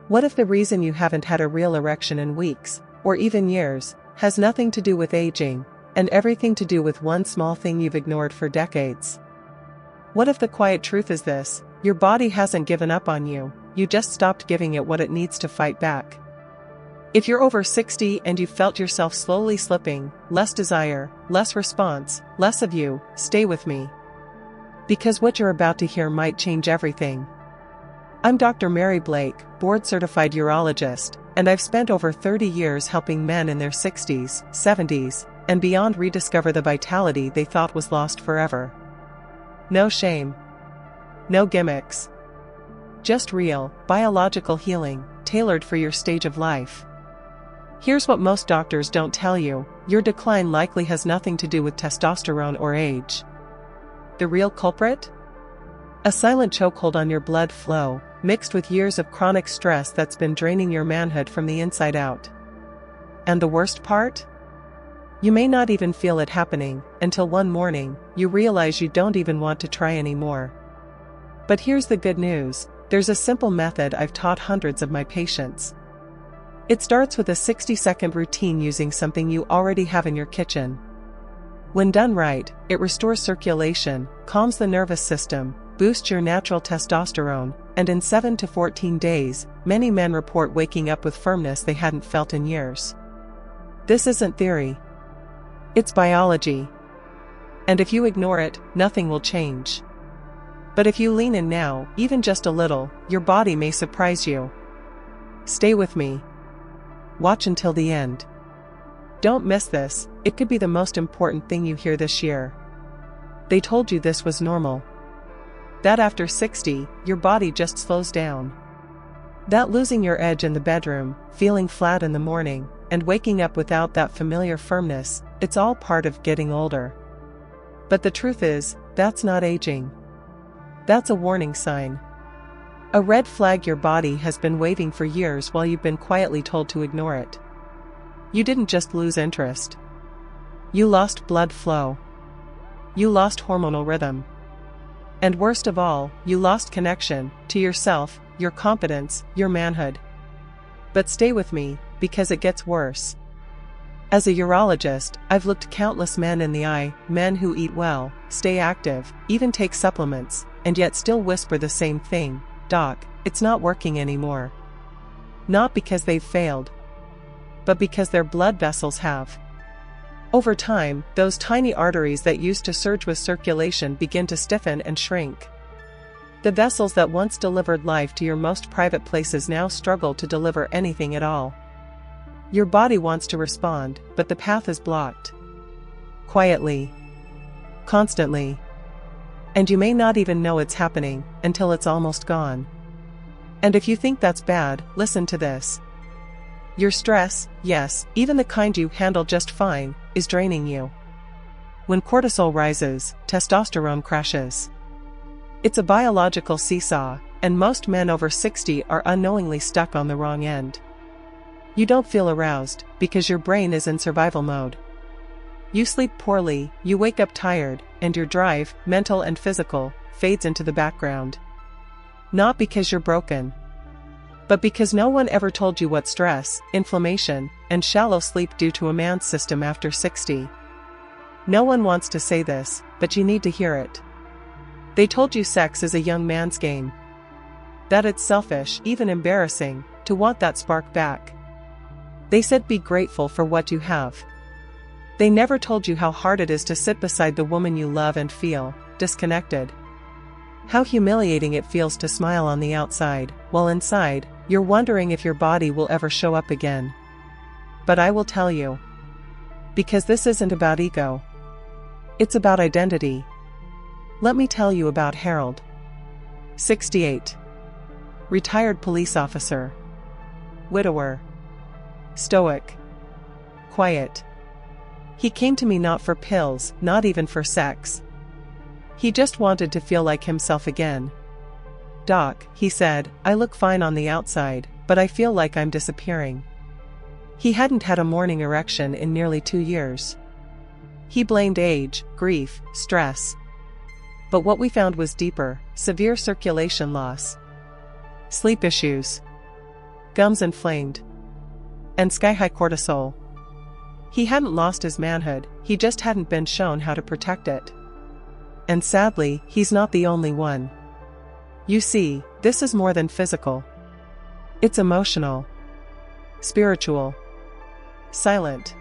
What if the reason you haven't had a real erection in weeks, or even years, has nothing to do with aging, and everything to do with one small thing you've ignored for decades? What if the quiet truth is this: your body hasn't given up on you, you just stopped giving it what it needs to fight back? If you're over 60 and you've felt yourself slowly slipping, less desire, less response, less of you, stay with me. Because what you're about to hear might change everything. I'm Dr. Mary Blake, board-certified urologist, and I've spent over 30 years helping men in their 60s, 70s, and beyond rediscover the vitality they thought was lost forever. No shame. No gimmicks. Just real, biological healing, tailored for your stage of life. Here's what most doctors don't tell you: your decline likely has nothing to do with testosterone or age. The real culprit? A silent chokehold on your blood flow, mixed with years of chronic stress that's been draining your manhood from the inside out. And the worst part? You may not even feel it happening, until one morning, you realize you don't even want to try anymore. But here's the good news: there's a simple method I've taught hundreds of my patients. It starts with a 60-second routine using something you already have in your kitchen. When done right, it restores circulation, calms the nervous system, boosts your natural testosterone, and in 7 to 14 days, many men report waking up with firmness they hadn't felt in years. This isn't theory. It's biology. And if you ignore it, nothing will change. But if you lean in now, even just a little, your body may surprise you. Stay with me. Watch until the end. Don't miss this, it could be the most important thing you hear this year. They told you this was normal. That after 60, your body just slows down. That losing your edge in the bedroom, feeling flat in the morning, and waking up without that familiar firmness, it's all part of getting older. But the truth is, that's not aging. That's a warning sign. A red flag your body has been waving for years while you've been quietly told to ignore it. You didn't just lose interest. You lost blood flow. You lost hormonal rhythm. And worst of all, you lost connection to yourself, your competence, your manhood. But stay with me, because it gets worse. As a urologist, I've looked countless men in the eye, men who eat well, stay active, even take supplements, and yet still whisper the same thing: "Doc, it's not working anymore." Not because they've failed, but because their blood vessels have. Over time, those tiny arteries that used to surge with circulation begin to stiffen and shrink. The vessels that once delivered life to your most private places now struggle to deliver anything at all. Your body wants to respond, but the path is blocked. Quietly. Constantly. And you may not even know it's happening, until it's almost gone. And if you think that's bad, listen to this. Your stress, yes, even the kind you handle just fine, is draining you. When cortisol rises, testosterone crashes. It's a biological seesaw, and most men over 60 are unknowingly stuck on the wrong end. You don't feel aroused, because your brain is in survival mode. You sleep poorly, you wake up tired, and your drive, mental and physical, fades into the background. Not because you're broken, but because no one ever told you what stress, inflammation, and shallow sleep do to a man's system after 60. No one wants to say this, but you need to hear it. They told you sex is a young man's game. That it's selfish, even embarrassing, to want that spark back. They said be grateful for what you have. They never told you how hard it is to sit beside the woman you love and feel disconnected. How humiliating it feels to smile on the outside, while inside, you're wondering if your body will ever show up again. But I will tell you. Because this isn't about ego. It's about identity. Let me tell you about Harold. 68. Retired police officer. Widower. Stoic. Quiet. He came to me not for pills, not even for sex. He just wanted to feel like himself again. "Doc," he said, "I look fine on the outside, but I feel like I'm disappearing." He hadn't had a morning erection in nearly 2 years. He blamed age, grief, stress. But what we found was deeper: severe circulation loss, sleep issues, gums inflamed, and sky-high cortisol. He hadn't lost his manhood, he just hadn't been shown how to protect it. And sadly, he's not the only one. You see, this is more than physical. It's emotional, spiritual, silent.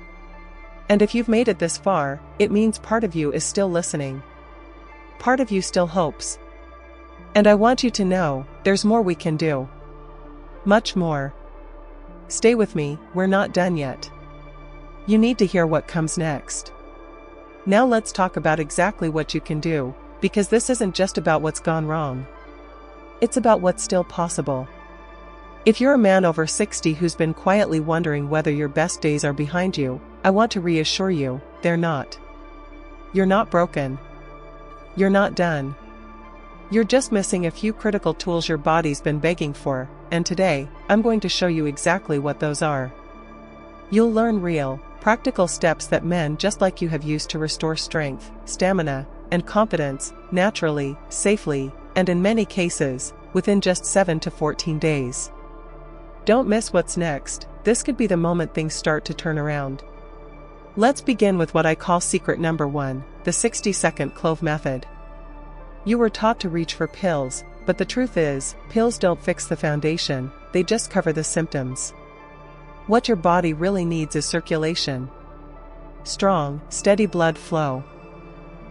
And if you've made it this far, it means part of you is still listening. Part of you still hopes. And I want you to know, there's more we can do. Much more. Stay with me, we're not done yet. You need to hear what comes next. Now let's talk about exactly what you can do, because this isn't just about what's gone wrong. It's about what's still possible. If you're a man over 60 who's been quietly wondering whether your best days are behind you, I want to reassure you, they're not. You're not broken. You're not done. You're just missing a few critical tools your body's been begging for, and today, I'm going to show you exactly what those are. You'll learn real, practical steps that men just like you have used to restore strength, stamina, and confidence, naturally, safely, and in many cases, within just 7 to 14 days. Don't miss what's next, this could be the moment things start to turn around. Let's begin with what I call secret number 1, the 60-second clove method. You were taught to reach for pills, but the truth is, pills don't fix the foundation, they just cover the symptoms. What your body really needs is circulation. Strong, steady blood flow.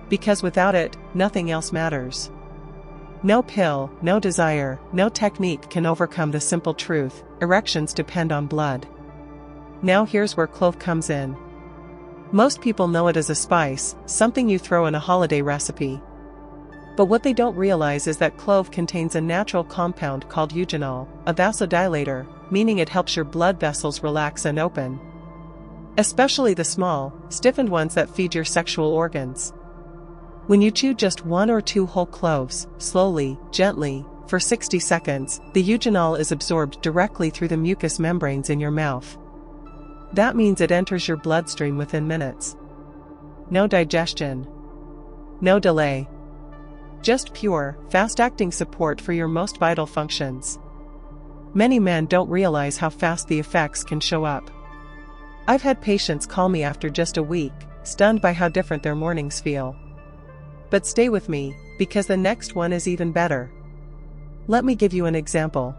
Because without it, nothing else matters. No pill, no desire, no technique can overcome the simple truth, erections depend on blood. Now here's where clove comes in. Most people know it as a spice, something you throw in a holiday recipe. But what they don't realize is that clove contains a natural compound called eugenol, a vasodilator, meaning it helps your blood vessels relax and open. Especially the small, stiffened ones that feed your sexual organs. When you chew just 1 or 2 whole cloves, slowly, gently, for 60 seconds, the eugenol is absorbed directly through the mucous membranes in your mouth. That means it enters your bloodstream within minutes. No digestion. No delay. Just pure, fast-acting support for your most vital functions. Many men don't realize how fast the effects can show up. I've had patients call me after just a week, stunned by how different their mornings feel. But stay with me, because the next one is even better. Let me give you an example.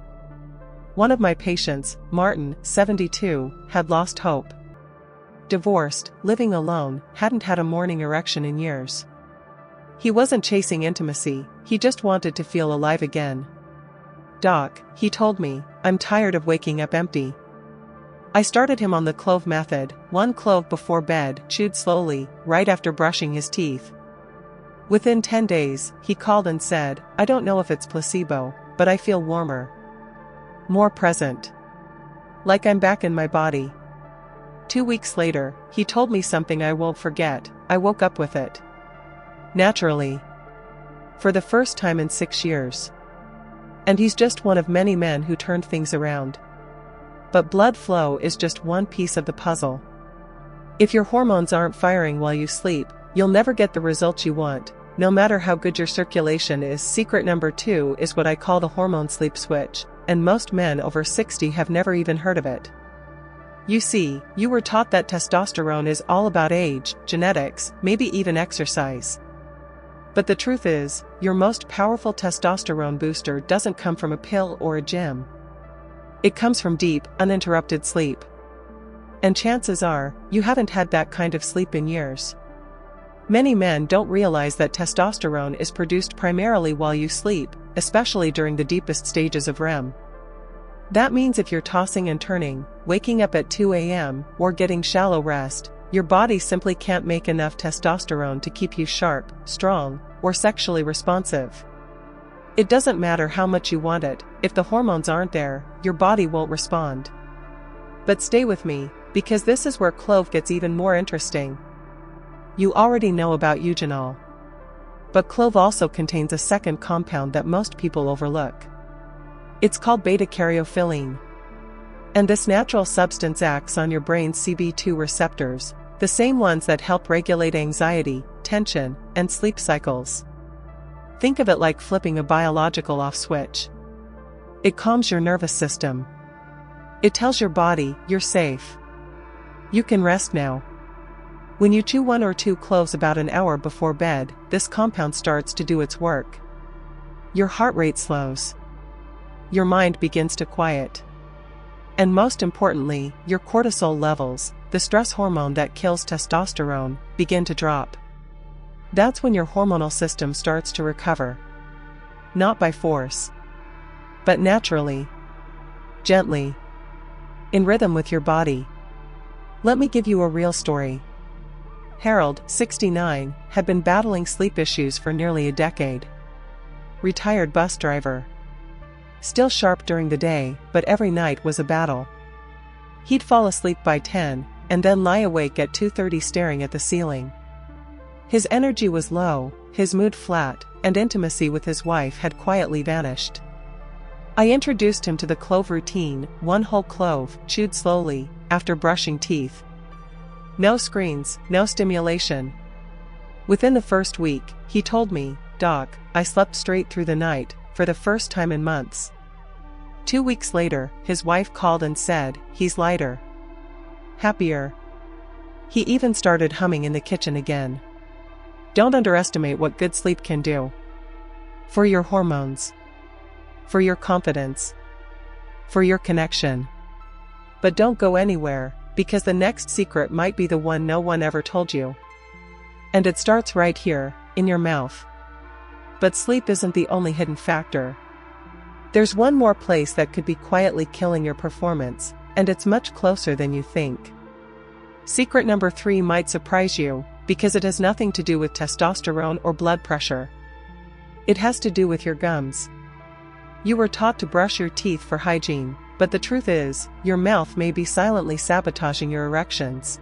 One of my patients, Martin, 72, had lost hope. Divorced, living alone, hadn't had a morning erection in years. He wasn't chasing intimacy, he just wanted to feel alive again. "Doc," he told me, "I'm tired of waking up empty." I started him on the clove method, 1 clove before bed, chewed slowly, right after brushing his teeth. Within 10 days, he called and said, "I don't know if it's placebo, but I feel warmer. More present. Like I'm back in my body." 2 weeks later, he told me something I won't forget, I woke up with it. Naturally. For the first time in 6 years. And he's just one of many men who turned things around. But blood flow is just one piece of the puzzle. If your hormones aren't firing while you sleep, you'll never get the results you want, no matter how good your circulation is. Secret number 2 is what I call the hormone sleep switch, and most men over 60 have never even heard of it. You see, you were taught that testosterone is all about age, genetics, maybe even exercise. But the truth is, your most powerful testosterone booster doesn't come from a pill or a gym. It comes from deep, uninterrupted sleep. And chances are, you haven't had that kind of sleep in years. Many men don't realize that testosterone is produced primarily while you sleep, especially during the deepest stages of REM. That means if you're tossing and turning, waking up at 2 a.m., or getting shallow rest, your body simply can't make enough testosterone to keep you sharp, strong, or sexually responsive. It doesn't matter how much you want it, if the hormones aren't there, your body won't respond. But stay with me, because this is where clove gets even more interesting. You already know about eugenol. But clove also contains a second compound that most people overlook. It's called beta-caryophyllene. And this natural substance acts on your brain's CB2 receptors, the same ones that help regulate anxiety, tension, and sleep cycles. Think of it like flipping a biological off switch. It calms your nervous system. It tells your body, you're safe. You can rest now. When you chew 1 or 2 cloves about an hour before bed, this compound starts to do its work. Your heart rate slows. Your mind begins to quiet. And most importantly, your cortisol levels, the stress hormone that kills testosterone, begin to drop. That's when your hormonal system starts to recover. Not by force, but naturally, gently, in rhythm with your body. Let me give you a real story. Harold, 69, had been battling sleep issues for nearly a decade. Retired bus driver. Still sharp during the day, but every night was a battle. He'd fall asleep by 10, and then lie awake at 2:30 staring at the ceiling. His energy was low, his mood flat, and intimacy with his wife had quietly vanished. I introduced him to the clove routine, 1 whole clove, chewed slowly, after brushing teeth. No screens, no stimulation. Within the first week, he told me, "Doc, I slept straight through the night, for the first time in months." 2 weeks later, his wife called and said, "He's lighter. Happier." He even started humming in the kitchen again. Don't underestimate what good sleep can do. For your hormones. For your confidence. For your connection. But don't go anywhere, because the next secret might be the one no one ever told you. And it starts right here, in your mouth. But sleep isn't the only hidden factor. There's one more place that could be quietly killing your performance, and it's much closer than you think. Secret number 3 might surprise you, because it has nothing to do with testosterone or blood pressure. It has to do with your gums. You were taught to brush your teeth for hygiene, but the truth is, your mouth may be silently sabotaging your erections.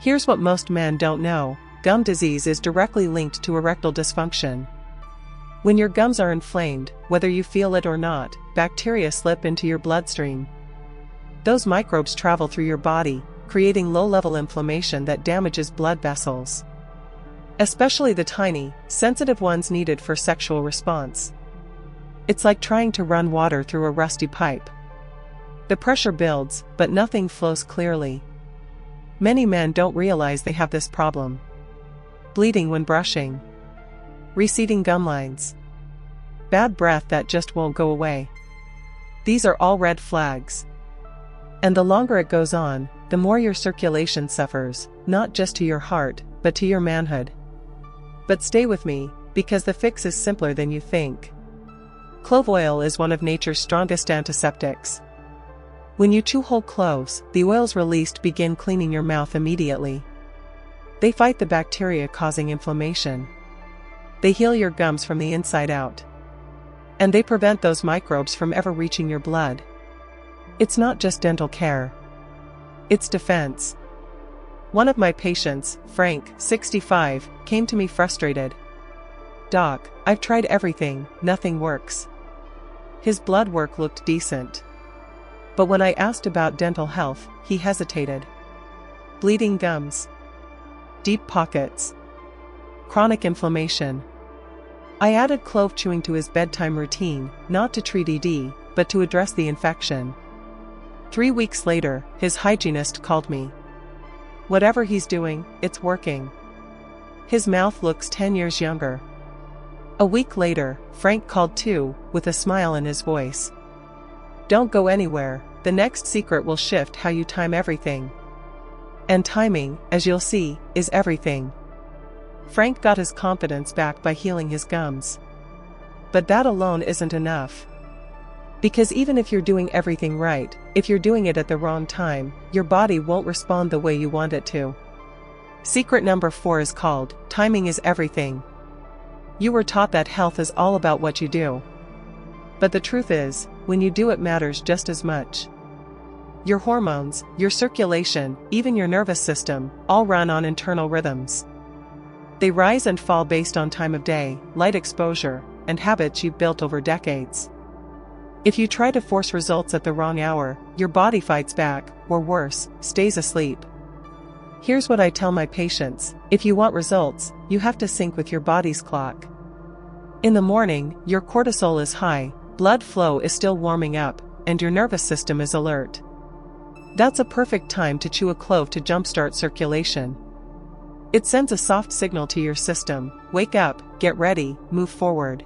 Here's what most men don't know: gum disease is directly linked to erectile dysfunction. When your gums are inflamed, whether you feel it or not, bacteria slip into your bloodstream. Those microbes travel through your body, creating low-level inflammation that damages blood vessels. Especially the tiny, sensitive ones needed for sexual response. It's like trying to run water through a rusty pipe. The pressure builds, but nothing flows clearly. Many men don't realize they have this problem. Bleeding when brushing. Receding gum lines. Bad breath that just won't go away. These are all red flags. And the longer it goes on, the more your circulation suffers, not just to your heart, but to your manhood. But stay with me, because the fix is simpler than you think. Clove oil is one of nature's strongest antiseptics. When you chew whole cloves, the oils released begin cleaning your mouth immediately. They fight the bacteria causing inflammation. They heal your gums from the inside out. And they prevent those microbes from ever reaching your blood. It's not just dental care. It's defense. One of my patients, Frank, 65, came to me frustrated. "Doc, I've tried everything, nothing works." His blood work looked decent. But when I asked about dental health, he hesitated. Bleeding gums. Deep pockets. Chronic inflammation. I added clove chewing to his bedtime routine, not to treat ED, but to address the infection. 3 weeks later, his hygienist called me. Whatever he's doing, it's working. His mouth looks 10 years younger. A week later, Frank called too, with a smile in his voice. Don't go anywhere, the next secret will shift how you time everything. And timing, as you'll see, is everything. Frank got his confidence back by healing his gums. But that alone isn't enough. Because even if you're doing everything right, if you're doing it at the wrong time, your body won't respond the way you want it to. Secret number 4 is called, timing is everything. You were taught that health is all about what you do. But the truth is, when you do it matters just as much. Your hormones, your circulation, even your nervous system, all run on internal rhythms. They rise and fall based on time of day, light exposure, and habits you've built over decades. If you try to force results at the wrong hour, your body fights back, or worse, stays asleep. Here's what I tell my patients: if you want results, you have to sync with your body's clock. In the morning, your cortisol is high, blood flow is still warming up, and your nervous system is alert. That's a perfect time to chew a clove to jumpstart circulation. It sends a soft signal to your system: wake up, get ready, move forward.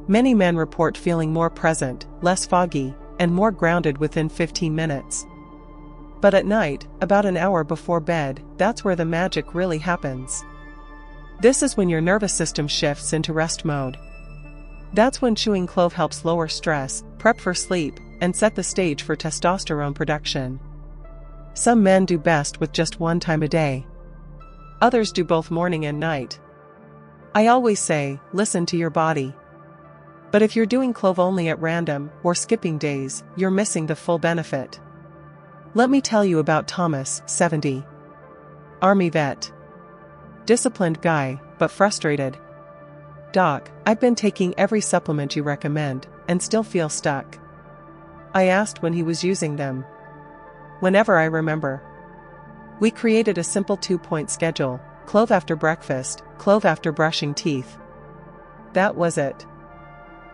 Many men report feeling more present, less foggy, and more grounded within 15 minutes. But at night, about an hour before bed, that's where the magic really happens. This is when your nervous system shifts into rest mode. That's when chewing clove helps lower stress, prep for sleep, and set the stage for testosterone production. Some men do best with just one time a day. Others do both morning and night. I always say, listen to your body. But if you're doing clove only at random, or skipping days, you're missing the full benefit. Let me tell you about Thomas, 70. Army vet. Disciplined guy, but frustrated. Doc, I've been taking every supplement you recommend, and still feel stuck. I asked when he was using them. Whenever I remember. We created a simple 2-point schedule: clove after breakfast, clove after brushing teeth. That was it.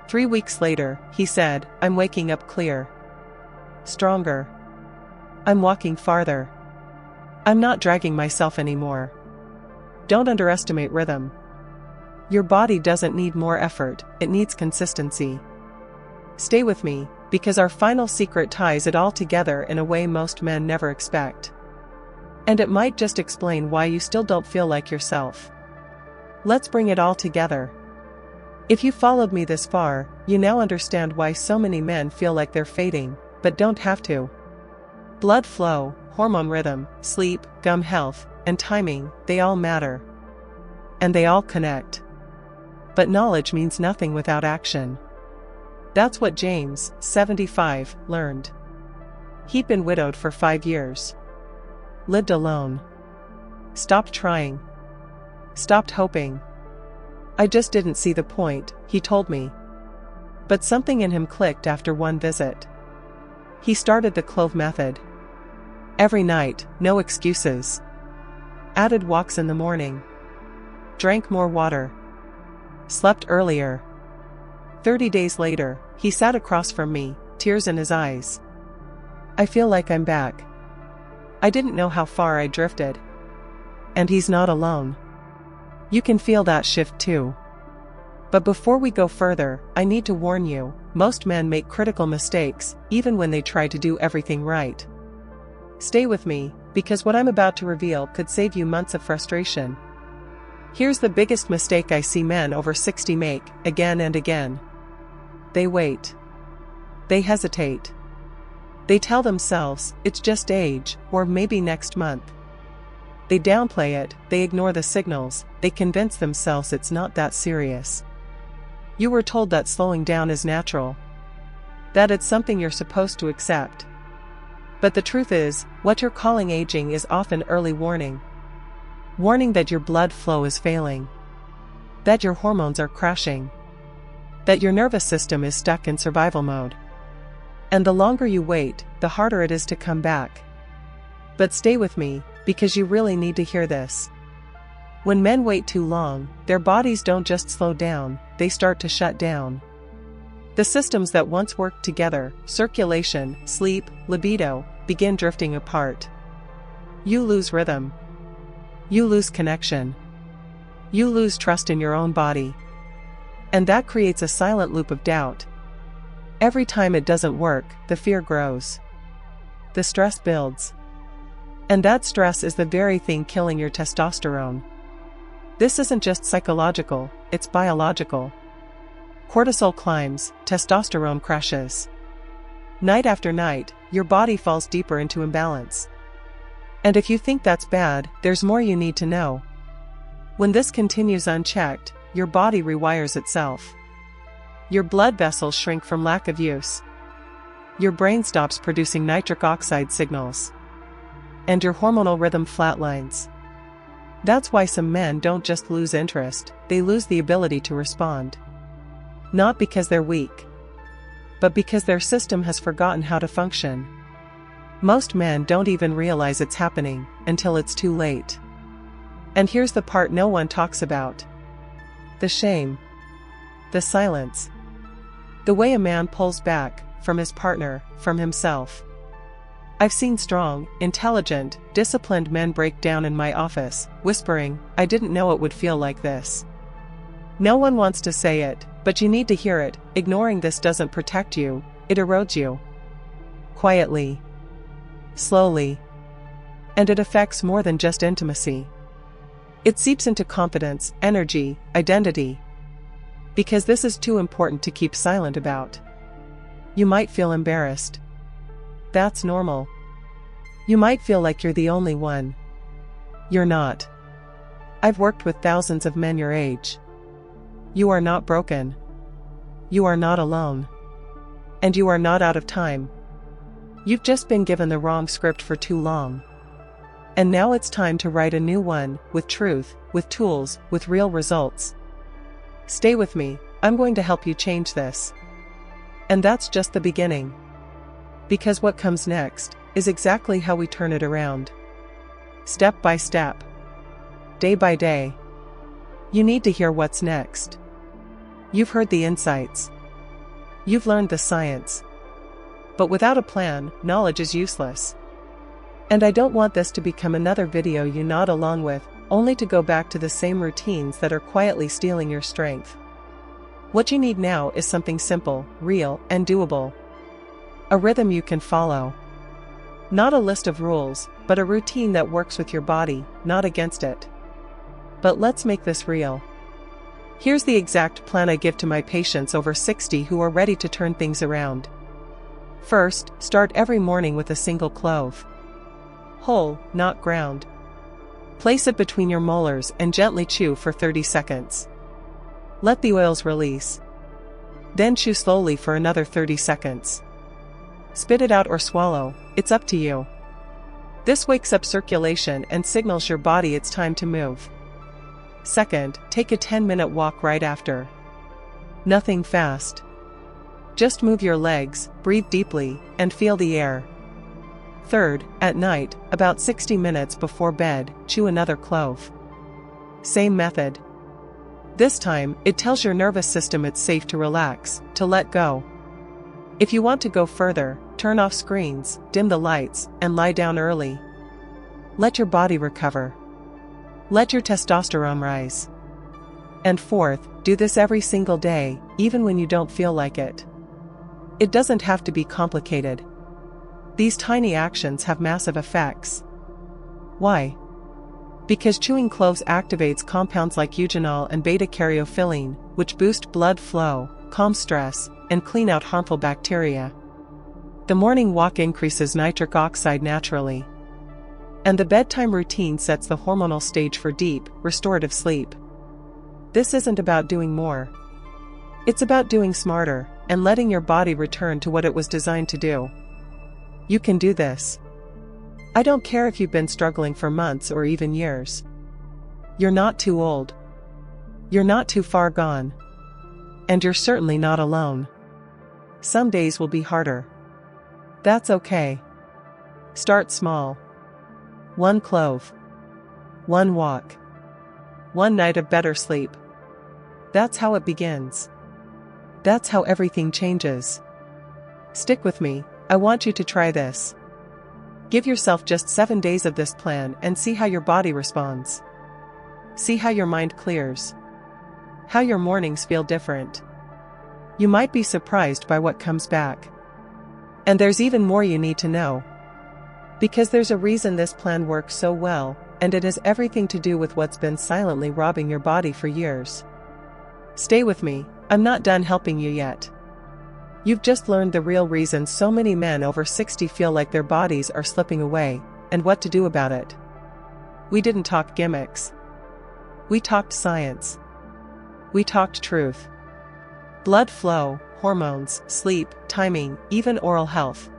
3 weeks later, he said, I'm waking up clear. Stronger. I'm walking farther. I'm not dragging myself anymore. Don't underestimate rhythm. Your body doesn't need more effort, it needs consistency. Stay with me, because our final secret ties it all together in a way most men never expect. And it might just explain why you still don't feel like yourself. Let's bring it all together. If you followed me this far, you now understand why so many men feel like they're fading, but don't have to. Blood flow, hormone rhythm, sleep, gum health, and timing, they all matter. And they all connect. But knowledge means nothing without action. That's what James, 75, learned. He'd been widowed for 5 years. Lived alone. Stopped trying. Stopped hoping. I just didn't see the point, he told me. But something in him clicked after one visit. He started the clove method. Every night, no excuses. Added walks in the morning. Drank more water. Slept earlier. 30 days later, he sat across from me, tears in his eyes. I feel like I'm back. I didn't know how far I drifted. And he's not alone. You can feel that shift too. But before we go further, I need to warn you, most men make critical mistakes, even when they try to do everything right. Stay with me, because what I'm about to reveal could save you months of frustration. Here's the biggest mistake I see men over 60 make, again and again. They wait. They hesitate. They tell themselves, it's just age, or maybe next month. They downplay it, they ignore the signals, they convince themselves it's not that serious. You were told that slowing down is natural. That it's something you're supposed to accept. But the truth is, what you're calling aging is often early warning. Warning that your blood flow is failing. That your hormones are crashing. That your nervous system is stuck in survival mode. And the longer you wait, the harder it is to come back. But stay with me, because you really need to hear this. When men wait too long, their bodies don't just slow down, they start to shut down. The systems that once worked together, circulation, sleep, libido, begin drifting apart. You lose rhythm. You lose connection. You lose trust in your own body. And that creates a silent loop of doubt. Every time it doesn't work, the fear grows. The stress builds. And that stress is the very thing killing your testosterone. This isn't just psychological, it's biological. Cortisol climbs, testosterone crashes. Night after night, your body falls deeper into imbalance. And if you think that's bad, there's more you need to know. When this continues unchecked, your body rewires itself. Your blood vessels shrink from lack of use. Your brain stops producing nitric oxide signals. And your hormonal rhythm flatlines. That's why some men don't just lose interest, they lose the ability to respond. Not because they're weak, but because their system has forgotten how to function. Most men don't even realize it's happening until it's too late. And here's the part no one talks about. The shame. The silence. The way a man pulls back, from his partner, from himself. I've seen strong, intelligent, disciplined men break down in my office, whispering, "I didn't know it would feel like this." No one wants to say it, but you need to hear it. Ignoring this doesn't protect you, it erodes you. Quietly. Slowly. And it affects more than just intimacy. It seeps into confidence, energy, identity. Because this is too important to keep silent about. You might feel embarrassed. That's normal. You might feel like you're the only one. You're not. I've worked with thousands of men your age. You are not broken. You are not alone. And you are not out of time. You've just been given the wrong script for too long. And now it's time to write a new one, with truth, with tools, with real results. Stay with me, I'm going to help you change this. And that's just the beginning. Because what comes next is exactly how we turn it around. Step by step. Day by day. You need to hear what's next. You've heard the insights. You've learned the science. But without a plan, knowledge is useless. And I don't want this to become another video you nod along with, only to go back to the same routines that are quietly stealing your strength. What you need now is something simple, real, and doable. A rhythm you can follow. Not a list of rules, but a routine that works with your body, not against it. But let's make this real. Here's the exact plan I give to my patients over 60 who are ready to turn things around. First, start every morning with a single clove. Whole, not ground. Place it between your molars and gently chew for 30 seconds. Let the oils release. Then chew slowly for another 30 seconds. Spit it out or swallow, it's up to you. This wakes up circulation and signals your body it's time to move. Second, take a 10-minute walk right after. Nothing fast. Just move your legs, breathe deeply, and feel the air. Third, at night, about 60 minutes before bed, chew another clove. Same method. This time, it tells your nervous system it's safe to relax, to let go. If you want to go further, turn off screens, dim the lights, and lie down early. Let your body recover. Let your testosterone rise. And fourth, do this every single day, even when you don't feel like it. It doesn't have to be complicated. These tiny actions have massive effects. Why? Because chewing cloves activates compounds like eugenol and beta-caryophyllene, which boost blood flow, calm stress, and clean out harmful bacteria. The morning walk increases nitric oxide naturally. And the bedtime routine sets the hormonal stage for deep, restorative sleep. This isn't about doing more. It's about doing smarter, and letting your body return to what it was designed to do. You can do this. I don't care if you've been struggling for months or even years. You're not too old. You're not too far gone. And you're certainly not alone. Some days will be harder. That's okay. Start small. 1 clove. 1 walk. 1 night of better sleep. That's how it begins. That's how everything changes. Stick with me, I want you to try this. Give yourself just 7 days of this plan and see how your body responds. See how your mind clears. How your mornings feel different. You might be surprised by what comes back. And there's even more you need to know. Because there's a reason this plan works so well, and it has everything to do with what's been silently robbing your body for years. Stay with me, I'm not done helping you yet. You've just learned the real reason so many men over 60 feel like their bodies are slipping away, and what to do about it. We didn't talk gimmicks. We talked science. We talked truth. Blood flow, hormones, sleep, timing, even oral health.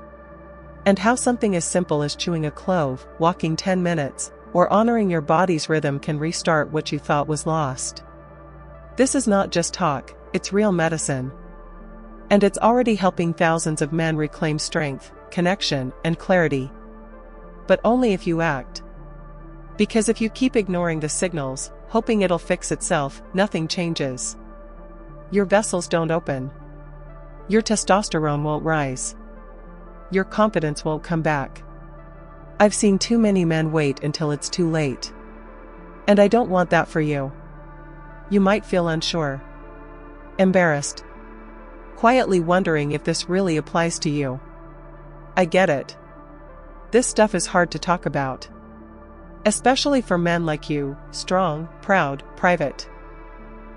And how something as simple as chewing a clove, walking 10 minutes, or honoring your body's rhythm can restart what you thought was lost. This is not just talk, it's real medicine. And it's already helping thousands of men reclaim strength, connection, and clarity. But only if you act. Because if you keep ignoring the signals, hoping it'll fix itself, nothing changes. Your vessels don't open. Your testosterone won't rise. Your confidence won't come back. I've seen too many men wait until it's too late. And I don't want that for you. You might feel unsure, embarrassed, quietly wondering if this really applies to you. I get it. This stuff is hard to talk about. Especially for men like you, strong, proud, private.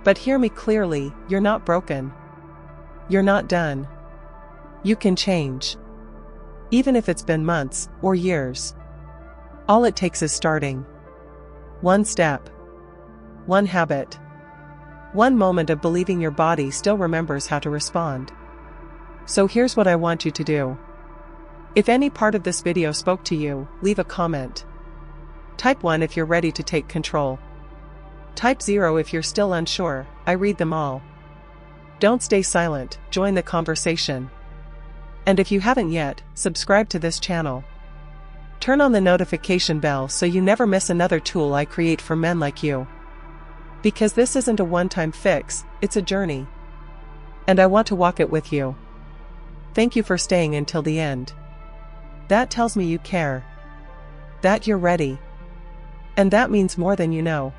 But hear me clearly, you're not broken. You're not done. You can change. Even if it's been months or years. All it takes is starting. One step. One habit. One moment of believing your body still remembers how to respond. So here's what I want you to do. If any part of this video spoke to you, leave a comment. Type 1 if you're ready to take control. Type 0 if you're still unsure, I read them all. Don't stay silent, join the conversation. And if you haven't yet, subscribe to this channel. Turn on the notification bell so you never miss another tool I create for men like you. Because this isn't a one-time fix, it's a journey. And I want to walk it with you. Thank you for staying until the end. That tells me you care. That you're ready. And that means more than you know.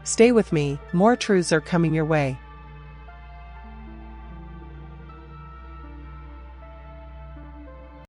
Stay with me, more truths are coming your way.